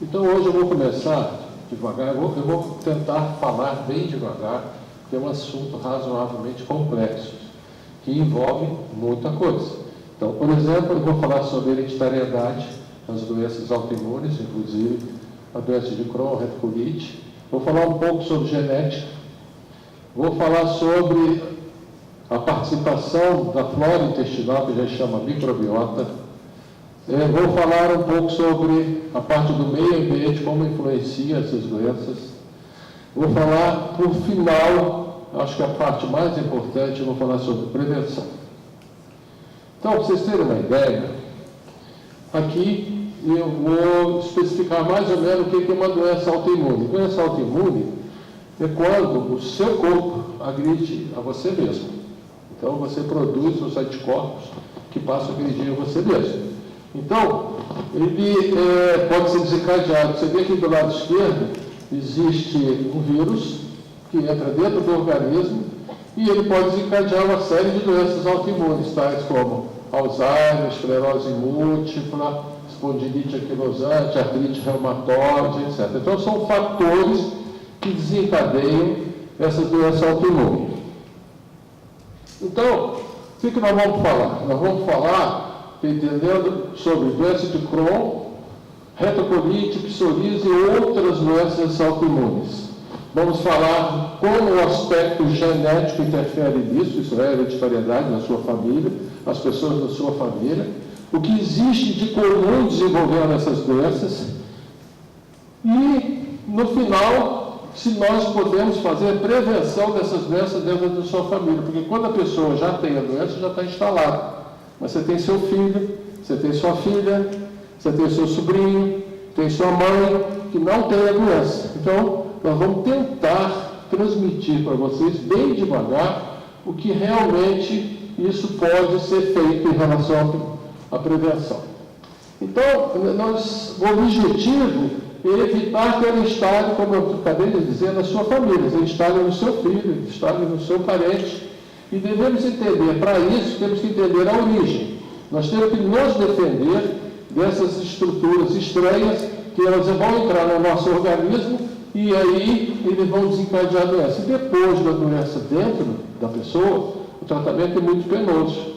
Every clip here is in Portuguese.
Então hoje eu vou começar devagar, eu vou tentar falar bem devagar, porque é um assunto razoavelmente complexo, que envolve muita coisa. Então, por exemplo, eu vou falar sobre hereditariedade, as doenças autoimunes, inclusive a doença de Crohn, retocolite. Vou falar um pouco sobre genética. Vou falar sobre a participação da flora intestinal, que já chama microbiota. Vou falar um pouco sobre a parte do meio ambiente, como influencia essas doenças. Vou falar, por final, acho que a parte mais importante, eu vou falar sobre prevenção. Então, para vocês terem uma ideia, aqui eu vou especificar mais ou menos o que é uma doença autoimune. Doença autoimune é quando o seu corpo agride a você mesmo. Então, você produz os anticorpos que passam a agredir a você mesmo. Então, ele pode ser desencadeado. Você vê aqui do lado esquerdo, existe um vírus que entra dentro do organismo e ele pode desencadear uma série de doenças autoimunes, tais como Alzheimer, esclerose múltipla, espondilite anquilosante, artrite reumatoide, etc. Então, são fatores que desencadeiam essa doença autoimune. Então, o que nós vamos falar? Nós vamos falar, entendendo, sobre doença de Crohn, retocolite, psoríase e outras doenças autoimunes. Vamos falar como o aspecto genético interfere nisso, isso é hereditariedade na sua família, as pessoas da sua família, o que existe de comum desenvolvendo essas doenças e, no final, se nós podemos fazer prevenção dessas doenças dentro da sua família, porque quando a pessoa já tem a doença, já está instalada. Mas você tem seu filho, você tem sua filha, você tem seu sobrinho, tem sua mãe, que não tem a doença. Então, nós vamos tentar transmitir para vocês, bem devagar, o que realmente isso pode ser feito em relação à prevenção. Então, o objetivo é evitar que ele instale, como eu acabei de dizer, na sua família, ele instale no seu filho, ele instale no seu parente. E devemos entender, para isso, temos que entender a origem. Nós temos que nos defender dessas estruturas estranhas, que elas vão entrar no nosso organismo e aí eles vão desencadear a doença. E depois da doença dentro da pessoa, o tratamento é muito penoso.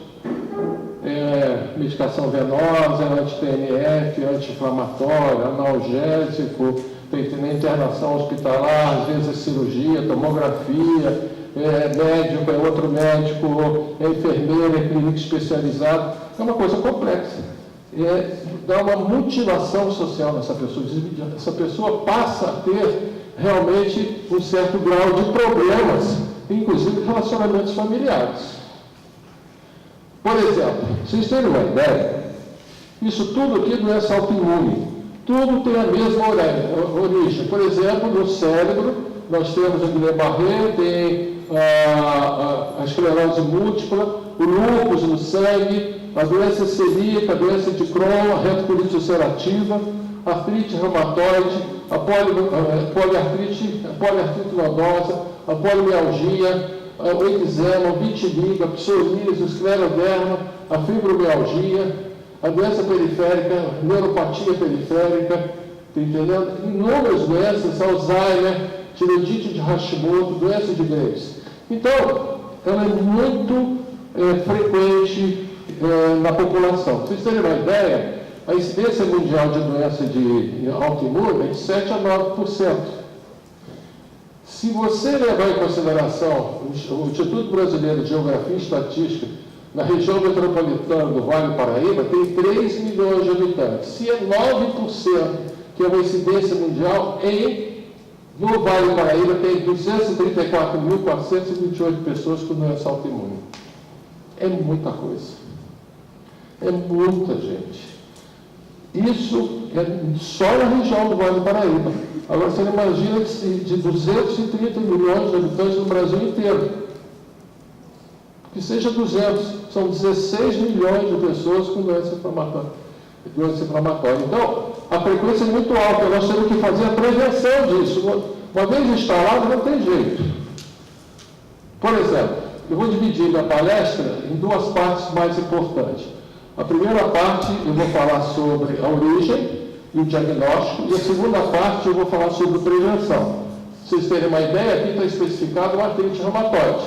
Medicação venosa, anti-TNF, anti-inflamatório, analgésico, tem internação hospitalar, às vezes cirurgia, tomografia, médico, é outro médico, é enfermeira, é clínica especializada, é uma coisa complexa. Dá uma mutilação social nessa pessoa. Essa pessoa passa a ter realmente um certo grau de problemas, inclusive relacionamentos familiares. Por exemplo, vocês terem uma ideia, isso tudo aqui é doença autoimune, tudo tem a mesma origem. Por exemplo, no cérebro, nós temos a Guillain-Barré, tem a esclerose múltipla, o lúpus no sangue, a doença celíaca, a doença de Crohn, a retocolite ulcerativa, a artrite reumatoide, a poliartrite nodosa, a polimialgia, o eczema, o vitiligo, a psoríase, o escleroderma, a fibromialgia, a doença periférica, a neuropatia periférica, tá entendendo? Inúmeras doenças, Alzheimer, tireoidite de Hashimoto, doença de Graves. Então, ela é muito frequente na população. Para vocês terem uma ideia, a incidência mundial de doença de autoimune é de 7 a 9%. Se você levar em consideração o Instituto Brasileiro de Geografia e Estatística, na região metropolitana do Vale do Paraíba, tem 3 milhões de habitantes. Se é 9%, que é uma incidência mundial, no Vale do Paraíba tem 234.428 pessoas com doença autoimune. É muita coisa. É muita gente. Isso é só na região do Vale do Paraíba. Agora, você imagina de 230 milhões de habitantes no Brasil inteiro. Que seja 200, são 16 milhões de pessoas com doença inflamatória. Então, a frequência é muito alta, nós temos que fazer a prevenção disso. Uma vez instalado, não tem jeito. Por exemplo, eu vou dividir minha palestra em duas partes mais importantes. A primeira parte, eu vou falar sobre a origem, e o diagnóstico, e a segunda parte eu vou falar sobre prevenção. Para vocês terem uma ideia, aqui está especificado uma artrite reumatoide.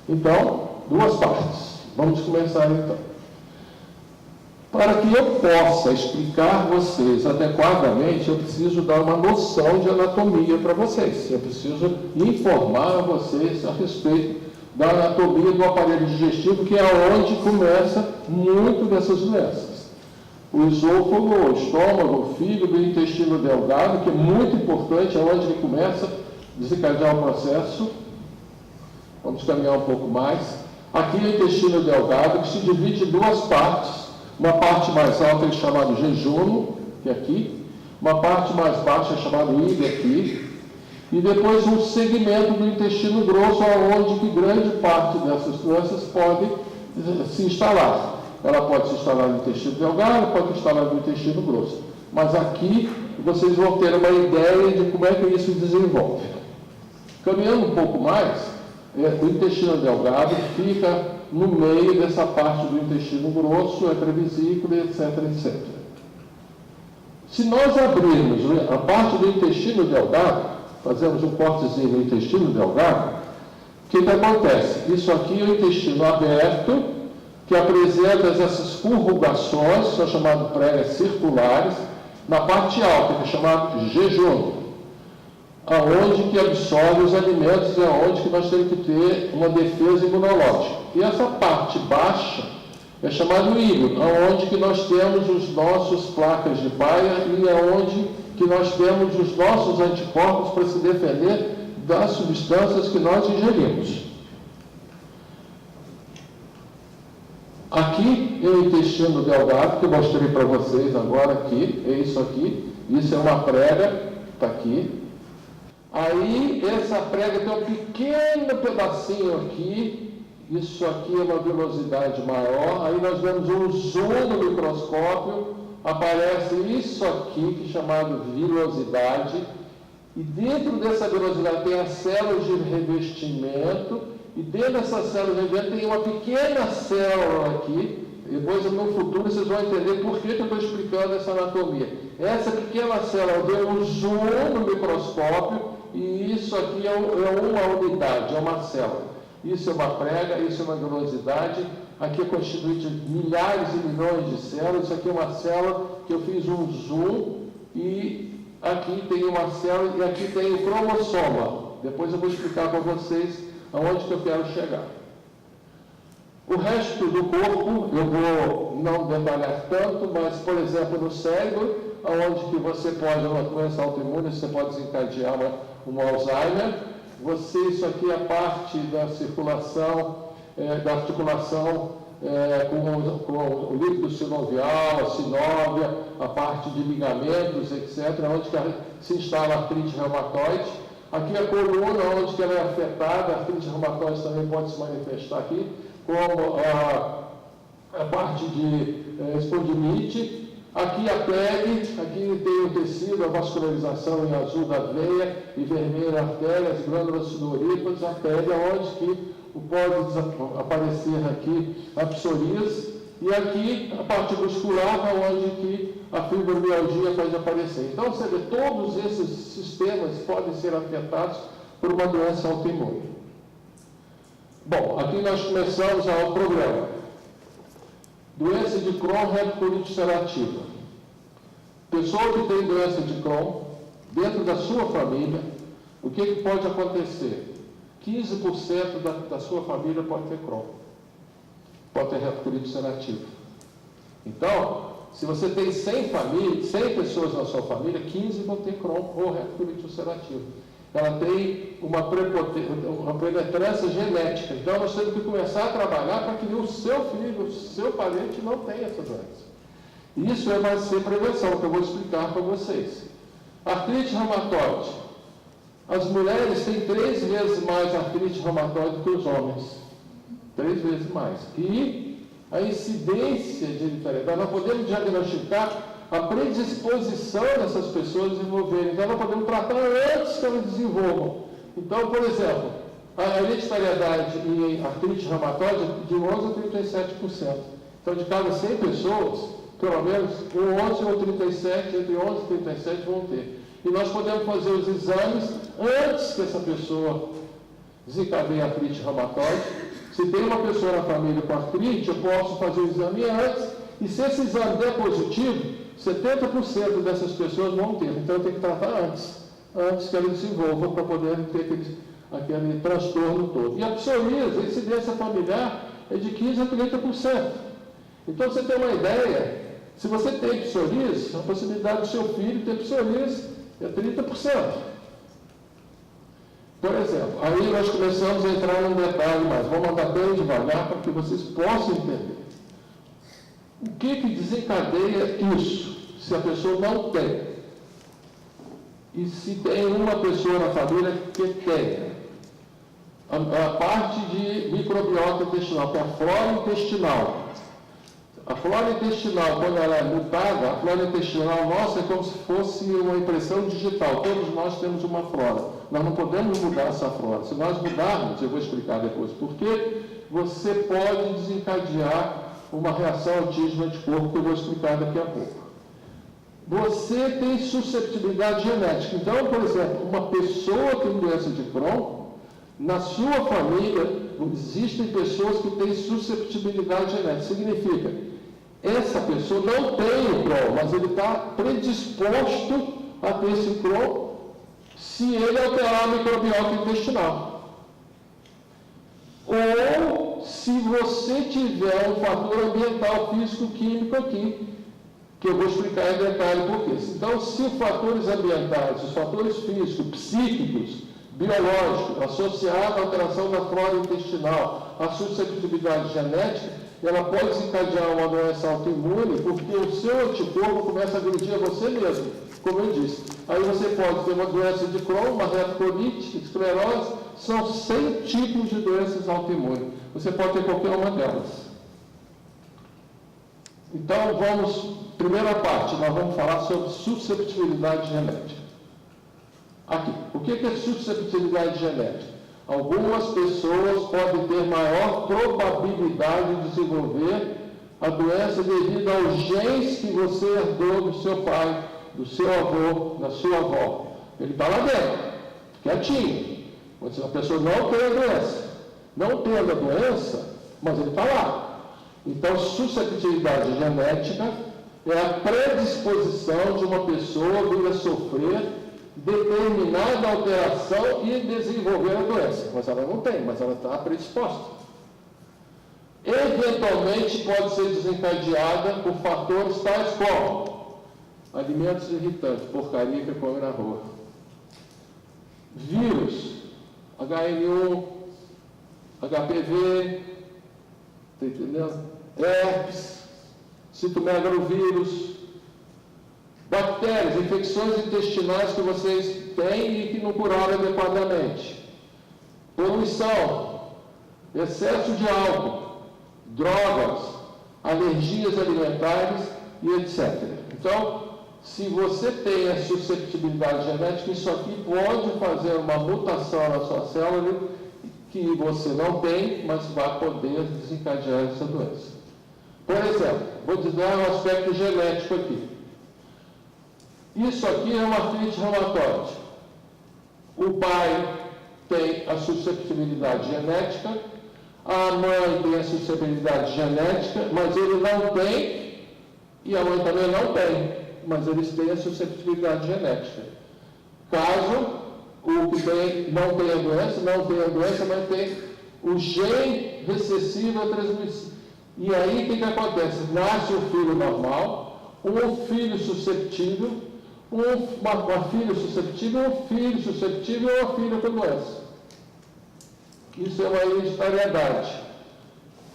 Então, duas partes. Vamos começar então. Para que eu possa explicar vocês adequadamente, eu preciso dar uma noção de anatomia para vocês. Eu preciso informar vocês a respeito da anatomia do aparelho digestivo, que é onde começa muito dessas doenças. O esôfago, o estômago, o fígado e o intestino delgado, que é muito importante, é onde ele começa a desencadear o processo. Vamos caminhar um pouco mais. Aqui é o intestino delgado, que se divide em duas partes. Uma parte mais alta é chamada jejum, que é aqui. Uma parte mais baixa é chamada ilha, aqui. E depois um segmento do intestino grosso, onde que grande parte dessas doenças pode se instalar. Ela pode se instalar no intestino delgado, pode se instalar no intestino grosso. Mas aqui vocês vão ter uma ideia de como é que isso se desenvolve. Caminhando um pouco mais, o intestino delgado fica no meio dessa parte do intestino grosso, entre a vesícula, etc, etc. Se nós abrirmos a parte do intestino delgado, fazemos um cortezinho no intestino delgado, o que acontece? Isso aqui é o intestino aberto, que apresenta essas corrugações, são chamadas pregas circulares, na parte alta, que é chamado jejum, aonde que absorve os alimentos, é onde que nós temos que ter uma defesa imunológica. E essa parte baixa é chamado íleo, aonde que nós temos os nossos placas de Bayer e aonde que nós temos os nossos anticorpos para se defender das substâncias que nós ingerimos. Aqui é o intestino delgado, que eu mostrei para vocês agora aqui, é isso aqui. Isso é uma prega, está aqui. Aí, essa prega tem um pequeno pedacinho aqui, isso aqui é uma velocidade maior, aí nós vemos um zoom no microscópio, aparece isso aqui, que é chamado vilosidade, e dentro dessa vilosidade tem as células de revestimento, e dentro dessa célula de revestimento tem uma pequena célula aqui. Depois, no futuro, vocês vão entender por que eu estou explicando essa anatomia. Essa pequena célula deu um zoom no microscópio, e isso aqui é uma unidade, é uma célula. Isso é uma prega, isso é uma velocidade. Aqui é constituído de milhares e milhões de células. Isso aqui é uma célula que eu fiz um zoom, e aqui tem uma célula, e aqui tem o cromossoma. Depois eu vou explicar para vocês aonde que eu quero chegar. O resto do corpo, eu vou não detalhar tanto, mas, por exemplo, no cérebro, onde que você pode, uma doença autoimune, você pode desencadear um Alzheimer. Isso aqui é a parte da circulação, da articulação com o líquido sinovial, a sinóvia, a parte de ligamentos, etc., onde que se instala a artrite reumatoide. Aqui a coluna, onde que ela é afetada, a artrite reumatoide também pode se manifestar aqui, como a parte de espondilite. Aqui a pele, aqui tem o tecido, a vascularização em azul da veia e vermelho a artéria, as glândulas sudoríparas, a pele, onde que pode aparecer aqui a psoríase, e aqui a parte muscular, onde que a fibromialgia pode aparecer. Então, você vê, todos esses sistemas podem ser afetados por uma doença autoimune. Bom, aqui nós começamos o problema. Doença de Crohn, retocolite ulcerativa. Pessoa que tem doença de Crohn, dentro da sua família, o que pode acontecer? 15% da sua família pode ter Crohn, pode ter retocolite ulcerativa. Então, se você tem 100 pessoas na sua família, 15 vão ter Crohn ou retocolite ulcerativa. Ela tem uma penetrância genética. Então, nós temos que começar a trabalhar para que o seu filho, o seu parente não tenha essa doença. Isso vai ser prevenção, que eu vou explicar para vocês. Artrite reumatoide. As mulheres têm 3 vezes mais artrite reumatoide que os homens. 3 vezes mais. E a incidência de hereditariedade, nós podemos diagnosticar a predisposição dessas pessoas a desenvolverem. Então, nós podemos tratar antes que elas desenvolvam. Então, por exemplo, a hereditariedade em artrite reumatoide é de 11% a 37%. Então, de cada 100 pessoas, pelo menos com 11 ou 37, entre 11 e 37 vão ter. E nós podemos fazer os exames antes que essa pessoa desencadeie a artrite reumatoide. Se tem uma pessoa na família com artrite, eu posso fazer o exame antes, e se esse exame der positivo, 70% dessas pessoas vão ter. Então eu tenho que tratar antes que ela desenvolva, para poder ter aquele transtorno todo. E a psoríase, a incidência familiar é de 15% a 30%. Então você tem uma ideia, se você tem psoríase, a possibilidade do seu filho ter psoríase é 30%. Por exemplo, aí nós começamos a entrar num detalhe, mas vamos andar bem devagar para que vocês possam entender. O que desencadeia isso, se a pessoa não tem? E se tem uma pessoa na família que tem? A parte de microbiota intestinal, que é a flora intestinal. A flora intestinal, quando ela é mutada, a flora intestinal nossa é como se fosse uma impressão digital. Todos nós temos uma flora. Nós não podemos mudar essa flora. Se nós mudarmos, eu vou explicar depois por quê, você pode desencadear uma reação autismo-anticorpo, que eu vou explicar daqui a pouco. Você tem susceptibilidade genética. Então, por exemplo, uma pessoa que tem doença de Crohn, na sua família, existem pessoas que têm susceptibilidade genética. Significa, essa pessoa não tem o Crohn, mas ele está predisposto a ter esse Crohn se ele alterar a microbiota intestinal. Ou se você tiver um fator ambiental, físico, químico aqui, que eu vou explicar em detalhe por quê. Então, se os fatores ambientais, os fatores físicos, psíquicos, biológicos, associados à alteração da flora intestinal, à susceptibilidade genética, ela pode desencadear uma doença autoimune, porque o seu anticorpo começa a agredir a você mesmo, como eu disse. Aí você pode ter uma doença de Crohn, uma retocolite, esclerose, são 100 tipos de doenças autoimunes. Você pode ter qualquer uma delas. Então, primeira parte, nós vamos falar sobre susceptibilidade genética. Aqui, o que é susceptibilidade genética? Algumas pessoas podem ter maior probabilidade de desenvolver a doença devido aos genes que você herdou do seu pai, do seu avô, da sua avó. Ele está lá dentro, quietinho. Mas a pessoa não tem a doença. Não tendo a doença, mas ele está lá. Então, susceptibilidade genética é a predisposição de uma pessoa vir a sofrer determinada alteração e desenvolver a doença. Mas ela não tem, mas ela está predisposta. Eventualmente pode ser desencadeada por fatores tais como alimentos irritantes, porcaria que come na rua, vírus, HN1, HPV, está entendendo? Herpes, citomegalovírus, bactérias, infecções intestinais que vocês têm e que não curaram adequadamente, poluição, excesso de álcool, drogas, alergias alimentares e etc. Então, se você tem a susceptibilidade genética, isso aqui pode fazer uma mutação na sua célula que você não tem, mas vai poder desencadear essa doença. Por exemplo, vou dar um aspecto genético aqui. Isso aqui é uma artrite reumatoide. O pai tem a susceptibilidade genética, a mãe tem a susceptibilidade genética, mas ele não tem, e a mãe também não tem, mas eles têm a susceptibilidade genética. Caso o que não tenha doença, mas tem o gene recessivo à transmissão. E aí o que acontece? Nasce um filho normal, um filho susceptível, uma filha susceptível, um filho susceptível e uma filha com doença. Isso é uma hereditariedade.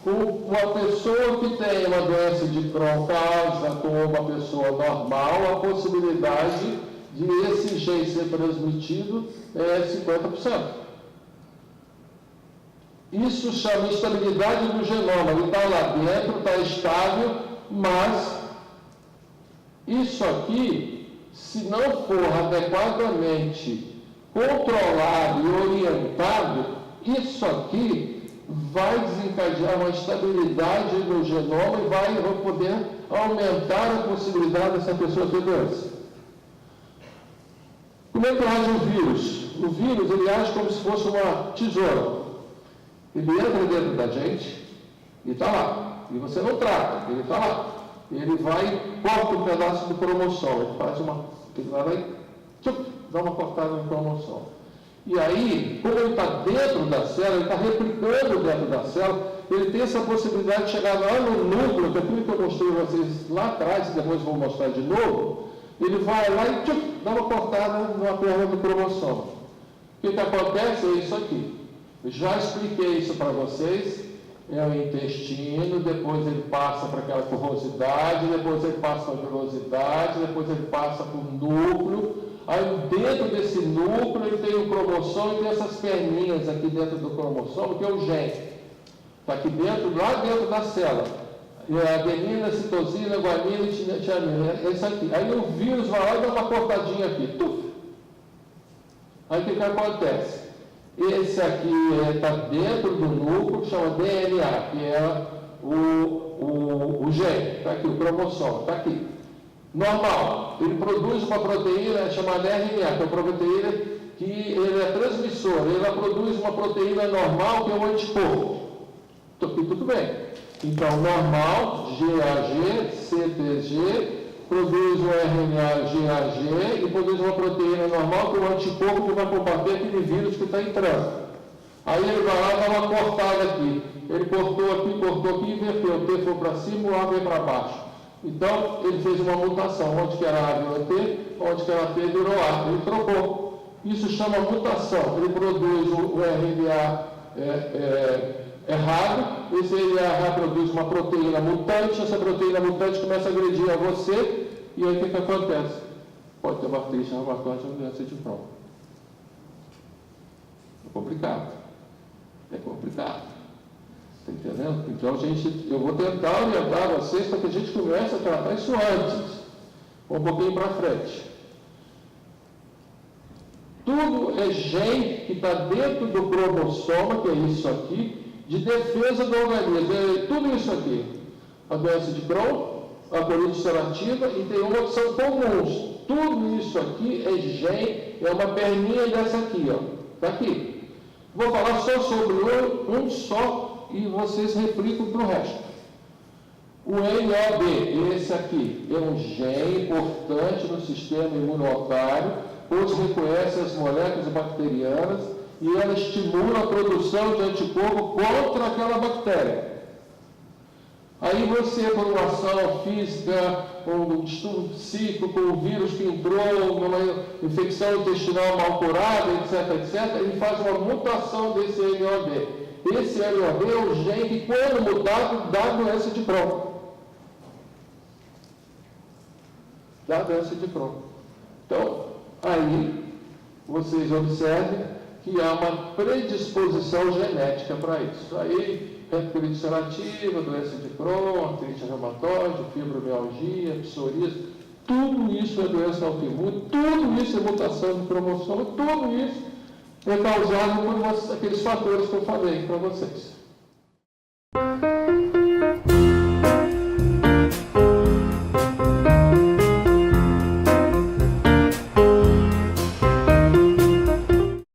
Uma pessoa que tem uma doença de Crohn casa com uma pessoa normal, a possibilidade de esse gene ser transmitido é 50%. Isso chama estabilidade do genoma. Ele está lá dentro, está estável, mas isso aqui, se não for adequadamente controlado e orientado, isso aqui vai desencadear uma estabilidade no genoma e vai poder aumentar a possibilidade dessa pessoa ter doença. Como é que age o vírus? O vírus, ele age como se fosse uma tesoura. Ele entra dentro da gente e está lá. E você não trata, ele está lá. Ele vai, corta um pedaço do cromossomo, ele faz uma... Ele vai lá e dá uma cortada no cromossomo. E aí, como ele está dentro da célula, ele está replicando dentro da célula, ele tem essa possibilidade de chegar lá no núcleo, que é tudo que eu mostrei para vocês lá atrás, e depois vou mostrar de novo, ele vai lá e dá uma cortada na perna do cromossomo. O que acontece é isso aqui. Eu já expliquei isso para vocês. É o intestino, depois ele passa para aquela porrosidade, depois ele passa para a vilosidade, depois ele passa para o núcleo. Aí dentro desse núcleo ele tem o cromossomo e tem essas perninhas aqui dentro do cromossomo, que é o gene. Está aqui dentro, lá dentro da célula. Adenina, citosina, guanina e tiamina. É isso aqui. Aí o vírus vai lá e dá uma cortadinha aqui. Aí o que acontece? Esse aqui está dentro do núcleo, que chama DNA, que é o gene. Está aqui, o cromossomo, está aqui. Normal, ele produz uma proteína chamada RNA, que é uma proteína que ele é transmissor, ele produz uma proteína normal, que é um anticorpo. Tudo bem. Então, normal, GAG, CTG, produz um RNA GAG e produz uma proteína normal, que é um anticorpo que vai combater aquele vírus que está entrando. Aí ele vai lá e dá uma cortada aqui. Ele cortou aqui e inverteu. O T foi para cima, o A veio para baixo. Então, ele fez uma mutação. Onde que era A virou T, onde que era T virou A. Ele trocou. Isso chama mutação. Ele produz o RNA errado. Esse RNA produz uma proteína mutante. Essa proteína mutante começa a agredir a você. E aí o que acontece? Pode ter uma artrite reumatoide ou doença de Crohn. É complicado. É complicado. Está entendendo? Então, eu vou tentar orientar vocês para que a gente comece a tratar isso antes. Um pouquinho para frente. Tudo é gene que está dentro do cromossoma, que é isso aqui, de defesa do organismo. É tudo isso aqui. A doença de Crohn, a colite ulcerativa e tem outros que são comuns. Tudo isso aqui é gene, é uma perninha dessa aqui, ó. Está aqui. Vou falar só sobre um só e vocês replicam para o resto. O NOD, esse aqui, é um gene importante no sistema imunitário, pois reconhece as moléculas bacterianas e ela estimula a produção de anticorpo contra aquela bactéria. Aí você, por uma ação física, um distúrbio psíquico, um vírus que entrou, uma infecção intestinal mal curada, etc., ele faz uma mutação desse NOD. Esse NOD é o gene que, quando mutado, dá doença de Crohn. Dá doença de Crohn. Então, aí, vocês observem que há uma predisposição genética para isso. Aí, colite ulcerativa, doença de Crohn, artrite reumatoide, fibromialgia, psoríase, tudo isso é doença autoimune, tudo isso é mutação de cromossomo, tudo isso é causado por aqueles fatores que eu falei para vocês.